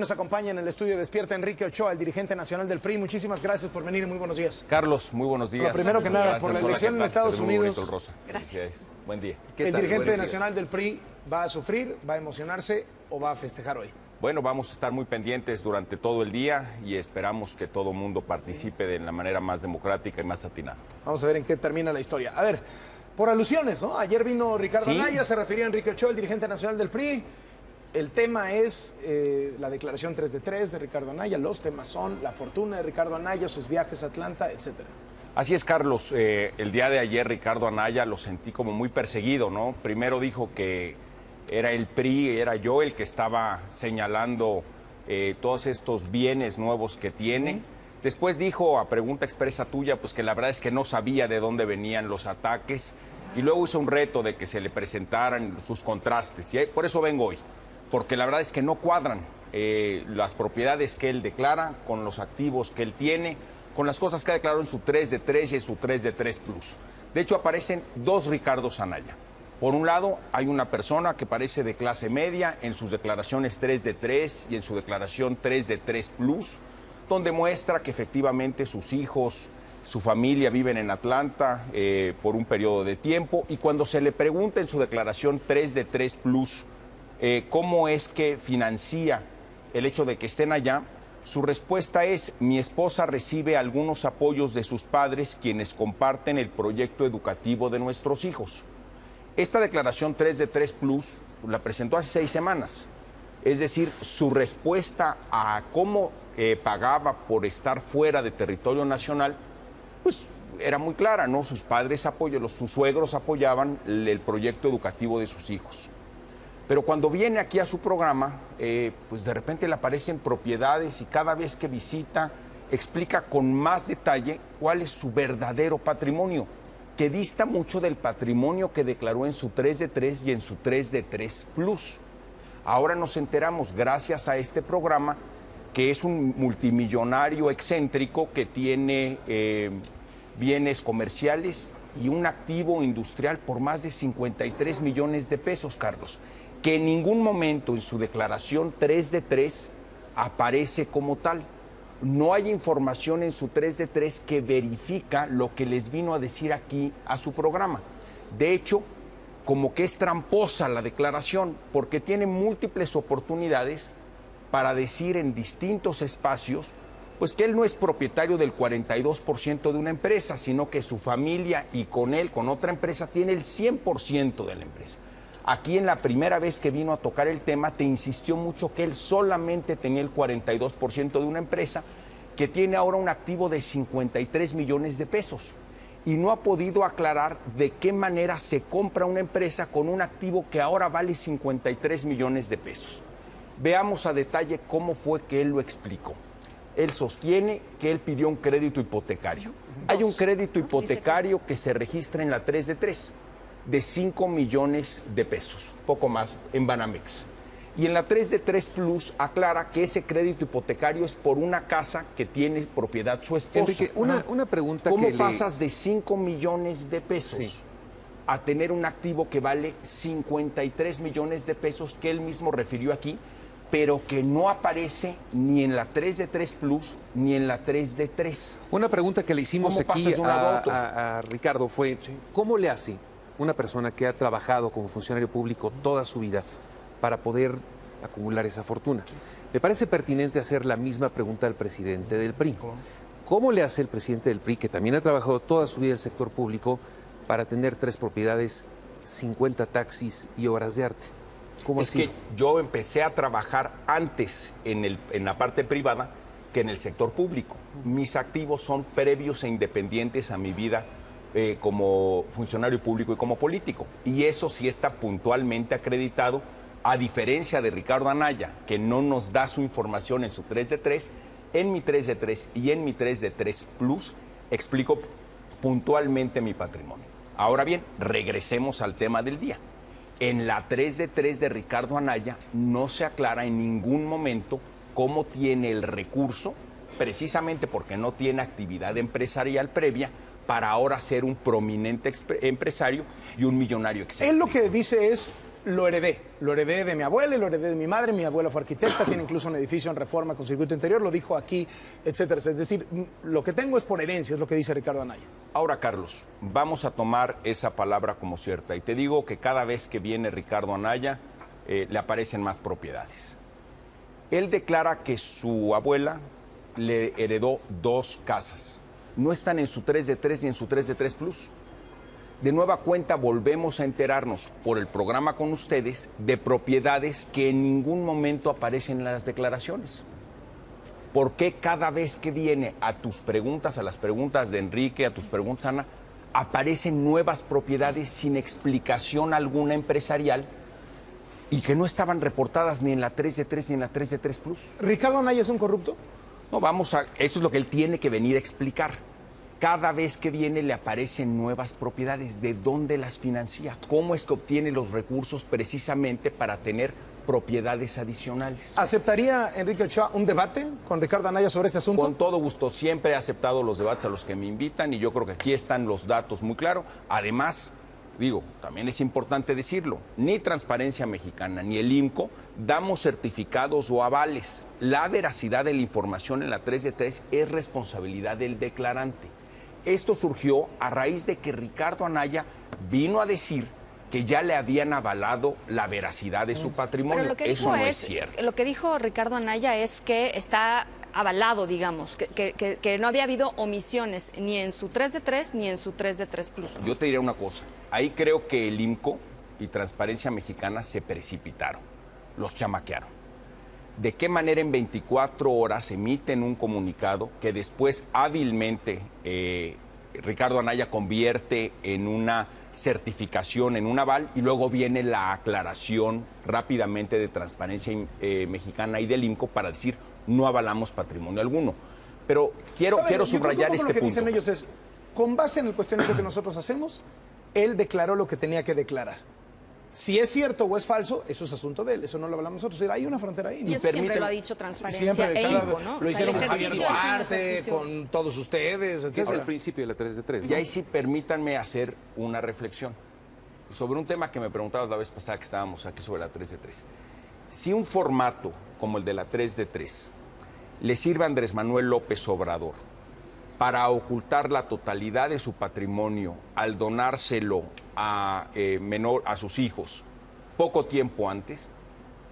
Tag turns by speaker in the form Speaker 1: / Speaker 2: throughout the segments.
Speaker 1: Nos acompaña en el estudio Despierta Enrique Ochoa, el dirigente nacional del PRI. Muchísimas gracias por venir y muy buenos días.
Speaker 2: Carlos, muy buenos días.
Speaker 1: Lo primero que nada, por la elección en Estados Unidos.
Speaker 2: Gracias. Buen día.
Speaker 1: El dirigente nacional del PRI va a sufrir, va a emocionarse o va a festejar hoy.
Speaker 2: Bueno, vamos a estar muy pendientes durante todo el día y esperamos que todo el mundo participe de la manera más democrática y más atinada.
Speaker 1: Vamos a ver en qué termina la historia. A ver, por alusiones, ¿no? Ayer vino Ricardo Anaya, se refirió a Enrique Ochoa, el dirigente nacional del PRI. El tema es la declaración 3 de 3 de Ricardo Anaya. Los temas son la fortuna de Ricardo Anaya, sus viajes a Atlanta, etcétera.
Speaker 2: Así es, Carlos. El día de ayer Ricardo Anaya lo sentí como muy perseguido, ¿no? Primero dijo que era el PRI, era yo el que estaba señalando todos estos bienes nuevos que tiene. Después dijo, a pregunta expresa tuya, pues que la verdad es que no sabía de dónde venían los ataques. Y luego hizo un reto de que se le presentaran sus contrastes. Y por eso vengo hoy. Porque la verdad es que no cuadran las propiedades que él declara con los activos que él tiene, con las cosas que ha declarado en su 3 de 3 y en su 3 de 3 Plus. De hecho, aparecen dos Ricardos Anaya. Por un lado, hay una persona que parece de clase media en sus declaraciones 3 de 3 y en su declaración 3 de 3 Plus, donde muestra que efectivamente sus hijos, su familia viven en Atlanta por un periodo de tiempo, y cuando se le pregunta en su declaración 3 de 3 Plus, cómo es que financia el hecho de que estén allá, su respuesta es: mi esposa recibe algunos apoyos de sus padres, quienes comparten el proyecto educativo de nuestros hijos. Esta declaración 3 de 3 Plus la presentó hace 6 semanas. Es decir, su respuesta a cómo pagaba por estar fuera de territorio nacional, pues era muy clara, ¿no? Sus padres sus suegros apoyaban el proyecto educativo de sus hijos. Pero cuando viene aquí a su programa, pues de repente le aparecen propiedades y cada vez que visita explica con más detalle cuál es su verdadero patrimonio, que dista mucho del patrimonio que declaró en su 3 de 3 y en su 3 de 3 Plus. Ahora nos enteramos, gracias a este programa, que es un multimillonario excéntrico que tiene bienes comerciales y un activo industrial por más de 53 millones de pesos, Carlos, que en ningún momento en su declaración 3 de 3 aparece como tal. No hay información en su 3 de 3 que verifica lo que les vino a decir aquí a su programa. De hecho, como que es tramposa la declaración, porque tiene múltiples oportunidades para decir en distintos espacios pues que él no es propietario del 42% de una empresa, sino que su familia y con él, con otra empresa, tiene el 100% de la empresa. Aquí en la primera vez que vino a tocar el tema, te insistió mucho que él solamente tenía el 42% de una empresa que tiene ahora un activo de 53 millones de pesos. Y no ha podido aclarar de qué manera se compra una empresa con un activo que ahora vale 53 millones de pesos. Veamos a detalle cómo fue que él lo explicó. Él sostiene que él pidió un crédito hipotecario. Hay un crédito hipotecario que se registra en la 3 de 3. De 5 millones de pesos, poco más, en Banamex. Y en la 3 de 3 Plus aclara que ese crédito hipotecario es por una casa que tiene propiedad su esposo.
Speaker 3: Enrique, una pregunta.
Speaker 2: ¿Cómo pasas de 5 millones de pesos a tener un activo que vale 53 millones de pesos, que él mismo refirió aquí, pero que no aparece ni en la 3 de 3 Plus ni en la 3 de 3?
Speaker 3: Una pregunta que le hicimos aquí a Ricardo fue, ¿cómo le hace una persona que ha trabajado como funcionario público toda su vida para poder acumular esa fortuna? Me parece pertinente hacer la misma pregunta al presidente del PRI. ¿Cómo le hace el presidente del PRI, que también ha trabajado toda su vida en el sector público, para tener 3 propiedades, 50 taxis y obras de arte? ¿Cómo así?
Speaker 2: Es que yo empecé a trabajar antes en la parte privada que en el sector público. Mis activos son previos e independientes a mi vida como funcionario público y como político. Y eso sí está puntualmente acreditado, a diferencia de Ricardo Anaya, que no nos da su información en su 3 de 3, en mi 3 de 3 y en mi 3 de 3 Plus explico puntualmente mi patrimonio. Ahora bien, regresemos al tema del día. En la 3 de 3 de Ricardo Anaya no se aclara en ningún momento cómo tiene el recurso, precisamente porque no tiene actividad empresarial previa, para ahora ser un prominente empresario y un millonario excéntrico.
Speaker 1: Él lo que dice es, lo heredé. Lo heredé de mi abuela y lo heredé de mi madre. Mi abuela fue arquitecta, tiene incluso un edificio en Reforma con circuito interior, lo dijo aquí, etcétera. Es decir, lo que tengo es por herencia, es lo que dice Ricardo Anaya.
Speaker 2: Ahora, Carlos, vamos a tomar esa palabra como cierta. Y te digo que cada vez que viene Ricardo Anaya, le aparecen más propiedades. Él declara que su abuela le heredó 2 casas. No están en su 3 de 3 ni en su 3 de 3 Plus. De nueva cuenta volvemos a enterarnos por el programa con ustedes de propiedades que en ningún momento aparecen en las declaraciones. ¿Por qué cada vez que viene a tus preguntas, a las preguntas de Enrique, a tus preguntas, Ana, aparecen nuevas propiedades sin explicación alguna empresarial y que no estaban reportadas ni en la 3 de 3 ni en la 3 de 3 Plus?
Speaker 1: ¿Ricardo Anaya es un corrupto?
Speaker 2: No, eso es lo que él tiene que venir a explicar. Cada vez que viene le aparecen nuevas propiedades. ¿De dónde las financia? ¿Cómo es que obtiene los recursos precisamente para tener propiedades adicionales?
Speaker 1: ¿Aceptaría Enrique Ochoa un debate con Ricardo Anaya sobre este asunto?
Speaker 2: Con todo gusto. Siempre he aceptado los debates a los que me invitan y yo creo que aquí están los datos muy claros. Además, digo, también es importante decirlo, ni Transparencia Mexicana ni el IMCO damos certificados o avales. La veracidad de la información en la 3 de 3 es responsabilidad del declarante. Esto surgió a raíz de que Ricardo Anaya vino a decir que ya le habían avalado la veracidad de su patrimonio.
Speaker 4: Pero
Speaker 2: eso no es cierto.
Speaker 4: Lo que dijo Ricardo Anaya es que está avalado, digamos, que no había habido omisiones ni en su 3 de 3 ni en su 3 de 3 Plus.
Speaker 2: Yo te diría una cosa, ahí creo que el IMCO y Transparencia Mexicana se precipitaron, los chamaquearon. ¿De qué manera en 24 horas emiten un comunicado que después hábilmente Ricardo Anaya convierte en una certificación, en un aval, y luego viene la aclaración rápidamente de Transparencia Mexicana y del IMCO para decir no avalamos patrimonio alguno? Pero quiero subrayar este punto.
Speaker 1: Lo que dicen ellos es, con base en el cuestionario que nosotros hacemos, él declaró lo que tenía que declarar. Si es cierto o es falso, eso es asunto de él, eso no lo hablamos nosotros. Hay una frontera ahí.
Speaker 4: Y eso siempre lo ha dicho Transparencia e IMCO, ¿no?
Speaker 1: Lo hicieron con Javier Duarte, con todos ustedes, etc.
Speaker 3: Es el principio de la 3 de 3.
Speaker 2: Y ahí sí permítanme hacer una reflexión sobre un tema que me preguntabas la vez pasada que estábamos aquí sobre la 3 de 3. Si un formato como el de la 3 de 3 le sirve a Andrés Manuel López Obrador para ocultar la totalidad de su patrimonio al donárselo a sus hijos poco tiempo antes,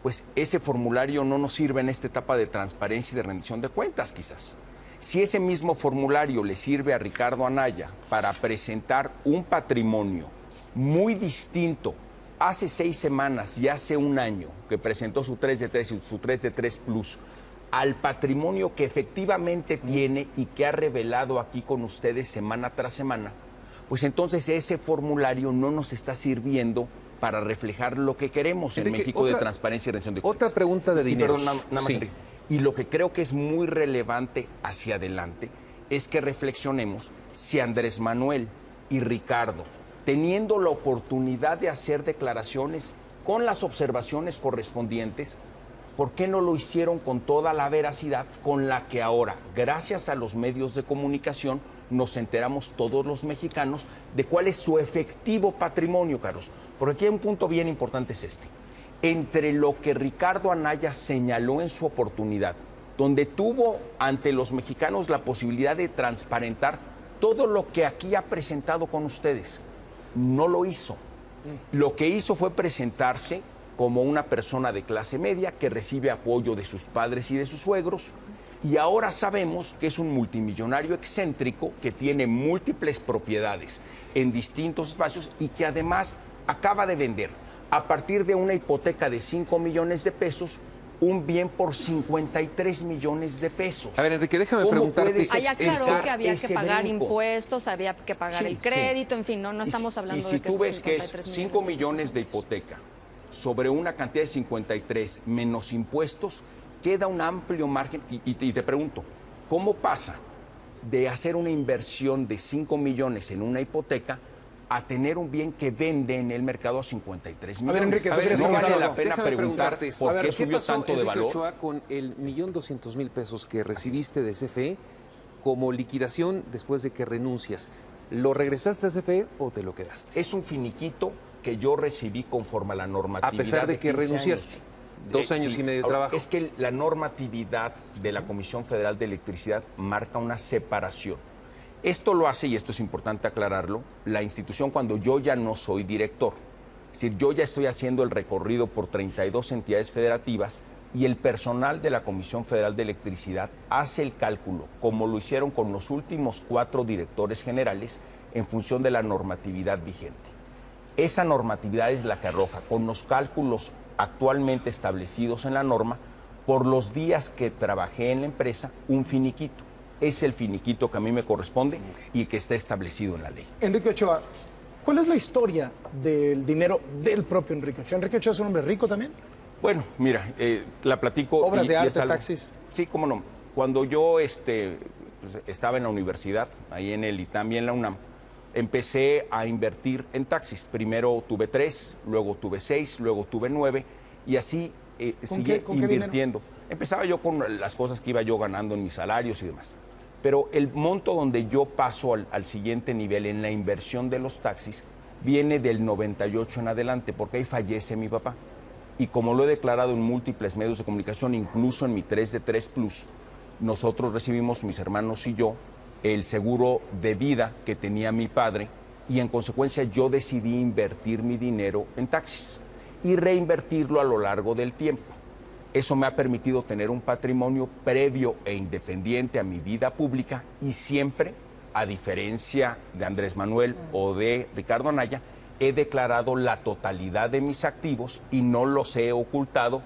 Speaker 2: pues ese formulario no nos sirve en esta etapa de transparencia y de rendición de cuentas, quizás. Si ese mismo formulario le sirve a Ricardo Anaya para presentar un patrimonio muy distinto hace 6 semanas y hace un año que presentó su 3 de 3 y su 3 de 3 Plus, al patrimonio que efectivamente tiene y que ha revelado aquí con ustedes semana tras semana, pues entonces ese formulario no nos está sirviendo para reflejar lo que queremos en México de transparencia y rendición de cuentas.
Speaker 3: Otra pregunta de dinero.
Speaker 2: Perdón, nada más, Enrique. Y lo que creo que es muy relevante hacia adelante es que reflexionemos si Andrés Manuel y Ricardo, teniendo la oportunidad de hacer declaraciones con las observaciones correspondientes, ¿por qué no lo hicieron con toda la veracidad con la que ahora, gracias a los medios de comunicación, nos enteramos todos los mexicanos de cuál es su efectivo patrimonio, Carlos? Porque aquí hay un punto bien importante, es este. Entre lo que Ricardo Anaya señaló en su oportunidad, donde tuvo ante los mexicanos la posibilidad de transparentar todo lo que aquí ha presentado con ustedes, no lo hizo. Lo que hizo fue presentarse como una persona de clase media que recibe apoyo de sus padres y de sus suegros, y ahora sabemos que es un multimillonario excéntrico que tiene múltiples propiedades en distintos espacios y que además acaba de vender, a partir de una hipoteca de 5 millones de pesos, un bien por 53 millones de pesos.
Speaker 3: A ver, Enrique, déjame preguntarte.
Speaker 4: Allá aclaró que había que pagar impuestos, había que pagar el crédito, en fin, no estamos hablando de que
Speaker 2: Y si tú ves que es 5 millones de hipoteca sobre una cantidad de 53 menos impuestos, queda un amplio margen. Y te pregunto, ¿cómo pasa de hacer una inversión de 5 millones en una hipoteca a tener un bien que vende en el mercado a 53 millones?
Speaker 1: A ver, Enrique,
Speaker 2: no vale la pena preguntar por qué subió tanto de valor.
Speaker 3: Ochoa, con el 1.200.000 pesos que recibiste de CFE como liquidación después de que renuncias, ¿lo regresaste a CFE o te lo quedaste?
Speaker 2: Es un finiquito que yo recibí conforme a la normatividad.
Speaker 3: A pesar de que
Speaker 2: 15
Speaker 3: renunciaste.
Speaker 2: años.
Speaker 3: 2 años
Speaker 2: Sí.
Speaker 3: y medio de
Speaker 2: Ahora,
Speaker 3: trabajo.
Speaker 2: es que la normatividad de la Comisión Federal de Electricidad marca una separación. Esto lo hace, y esto es importante aclararlo, la institución cuando yo ya no soy director. Es decir, yo ya estoy haciendo el recorrido por 32 entidades federativas y el personal de la Comisión Federal de Electricidad hace el cálculo, como lo hicieron con los últimos 4 directores generales, en función de la normatividad vigente. Esa normatividad es la que arroja, con los cálculos actualmente establecidos en la norma, por los días que trabajé en la empresa, un finiquito. Es el finiquito que a mí me corresponde y que está establecido en la ley.
Speaker 1: Enrique Ochoa, ¿cuál es la historia del dinero del propio Enrique Ochoa? ¿Enrique Ochoa es un hombre rico también?
Speaker 2: Bueno, mira, la platico.
Speaker 1: ¿Obras de
Speaker 2: es
Speaker 1: arte,
Speaker 2: algo-
Speaker 1: taxis?
Speaker 2: Sí, cómo no. Cuando yo pues, estaba en la universidad, ahí en el ITAM y en la UNAM, empecé a invertir en taxis. Primero tuve 3, luego tuve 6, luego tuve 9 y así seguí
Speaker 1: con qué
Speaker 2: invirtiendo. Empezaba yo con las cosas que iba yo ganando en mis salarios y demás. Pero el monto donde yo paso al siguiente nivel en la inversión de los taxis viene del 98 en adelante, porque ahí fallece mi papá. Y como lo he declarado en múltiples medios de comunicación, incluso en mi 3 de 3 Plus, nosotros recibimos, mis hermanos y yo, el seguro de vida que tenía mi padre y en consecuencia yo decidí invertir mi dinero en taxis y reinvertirlo a lo largo del tiempo. Eso me ha permitido tener un patrimonio previo e independiente a mi vida pública y siempre, a diferencia de Andrés Manuel o de Ricardo Anaya, he declarado la totalidad de mis activos y no los he ocultado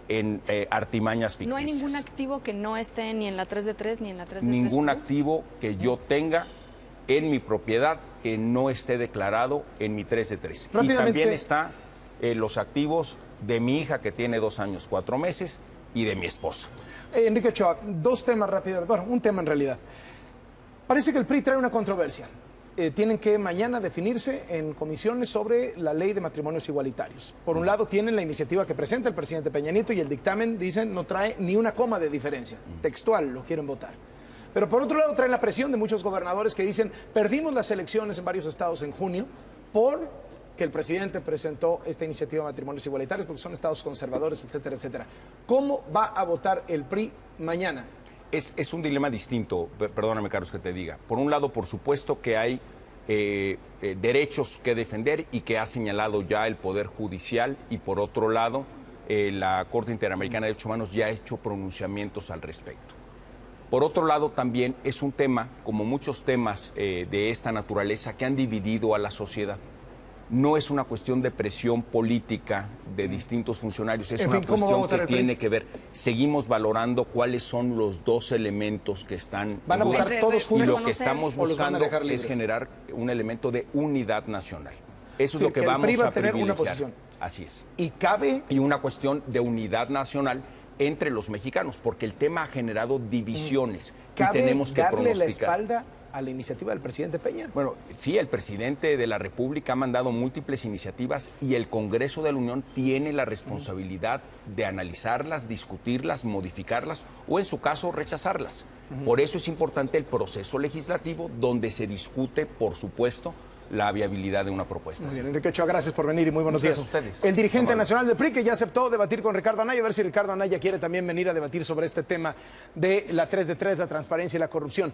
Speaker 2: en artimañas ficticias.
Speaker 4: No hay ningún activo que no esté ni en la 3 de 3 ni en la 3 de 3.
Speaker 2: Ningún activo que yo tenga en mi propiedad que no esté declarado en mi 3 de 3. Y también está los activos de mi hija que tiene 2 años, 4 meses y de mi esposa.
Speaker 1: Enrique Ochoa, 2 temas rápidos. Bueno, un tema en realidad. Parece que el PRI trae una controversia. Tienen que mañana definirse en comisiones sobre la ley de matrimonios igualitarios. Por un lado tienen la iniciativa que presenta el presidente Peña Nieto y el dictamen, dicen, no trae ni una coma de diferencia. Textual, lo quieren votar. Pero por otro lado traen la presión de muchos gobernadores que dicen, perdimos las elecciones en varios estados en junio por que el presidente presentó esta iniciativa de matrimonios igualitarios porque son estados conservadores, etcétera, etcétera. ¿Cómo va a votar el PRI mañana?
Speaker 2: Es un dilema distinto, perdóname, Carlos, que te diga. Por un lado, por supuesto que hay derechos que defender y que ha señalado ya el Poder Judicial, y por otro lado, la Corte Interamericana de Derechos Humanos ya ha hecho pronunciamientos al respecto. Por otro lado, también es un tema, como muchos temas de esta naturaleza, que han dividido a la sociedad. No es una cuestión de presión política de distintos funcionarios, es una cuestión que tiene que ver. Seguimos valorando cuáles son los 2 elementos que están.
Speaker 1: ¿Van a votar todos juntos?
Speaker 2: Y lo que estamos buscando es generar un elemento de unidad nacional. Eso es lo que vamos a
Speaker 1: tener una posición.
Speaker 2: Así es.
Speaker 1: Y
Speaker 2: una cuestión de unidad nacional entre los mexicanos, porque el tema ha generado divisiones y tenemos que
Speaker 1: darle
Speaker 2: pronosticar.
Speaker 1: la espalda a la iniciativa del presidente Peña?
Speaker 2: Bueno, sí, el presidente de la República ha mandado múltiples iniciativas y el Congreso de la Unión tiene la responsabilidad de analizarlas, discutirlas, modificarlas o, en su caso, rechazarlas. Por eso es importante el proceso legislativo donde se discute, por supuesto, la viabilidad de una propuesta.
Speaker 1: Muy bien, Enrique Ochoa, gracias por venir y muy buenos días.
Speaker 2: A ustedes.
Speaker 1: El dirigente nacional del PRI, que ya aceptó debatir con Ricardo Anaya, a ver si Ricardo Anaya quiere también venir a debatir sobre este tema de la 3 de 3, la transparencia y la corrupción.